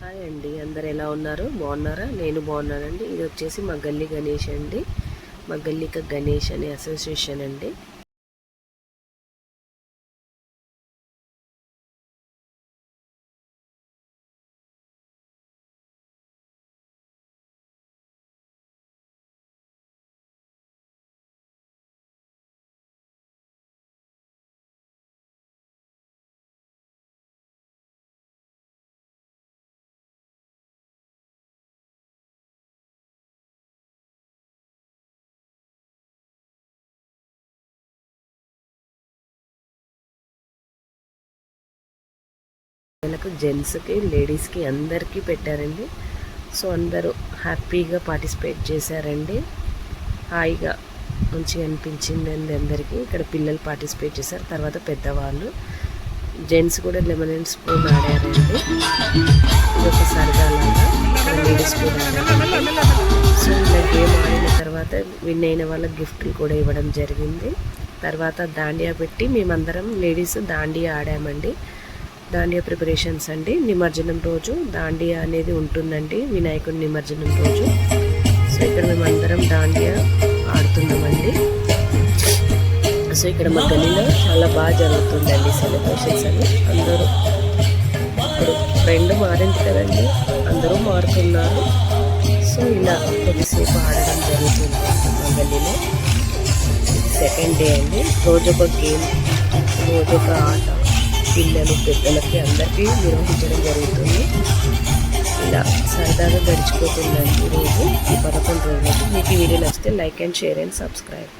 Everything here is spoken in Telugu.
హాయ్ అండి, అందరు ఎలా ఉన్నారు? బాగున్నారా? నేను బాగున్నానండి. ఇది వచ్చేసి మా గల్లీ గణేష్ అండి. మా గల్లీక గణేష్ అనే అసోసియేషన్ అండి. జెంట్స్కి, లేడీస్కి అందరికీ పెట్టారండి. సో అందరూ హ్యాపీగా పార్టిసిపేట్ చేశారండి. హాయిగా మంచిగా అనిపించిందండి అందరికీ. ఇక్కడ పిల్లలు పార్టిసిపేట్ చేశారు, తర్వాత పెద్దవాళ్ళు. జెంట్స్ కూడా లెమన్ స్పూన్ ఆడారండి. ఇది ఒక సరదాలాగా లేడీస్ కూడా ఆడారండి. సో ఇలా గేమ్ ఆడిన తర్వాత విన్ అయిన వాళ్ళకి గిఫ్ట్లు కూడా ఇవ్వడం జరిగింది. తర్వాత దాండియా పెట్టి మేమందరం లేడీస్ దాండియా ఆడామండి. దాండియా ప్రిపరేషన్స్ అండి. నిమజ్జనం రోజు దాండియా అనేది ఉంటుందండి, వినాయకుడి నిమజ్జనం రోజు. సో ఇక్కడ మేమందరం దాండియా ఆడుతున్నామండి. సో ఇక్కడ మా గల్లీలో చాలా బాగా జరుగుతుందండి సెలబ్రేషన్స్ అని. అందరూ ఇప్పుడు ట్రెండ్ మారింది కదండి, అందరూ మారుతున్నారు. సో ఇలా కొద్దిసేపు ఆడడం జరుగుతుంది మా గల్లీలో. సెకండ్ డే అండి. రోజొక గేమ్, రోజొక ఆట పిల్లలు పెద్దలకి అందరికీ నిర్వహించడం జరుగుతుంది. ఇలా సరదాగా గడిచిపోతుందండి రోజు, ఈ 11 రోజులకి. మీకు ఈ వీడియో నచ్చితే like and share and subscribe.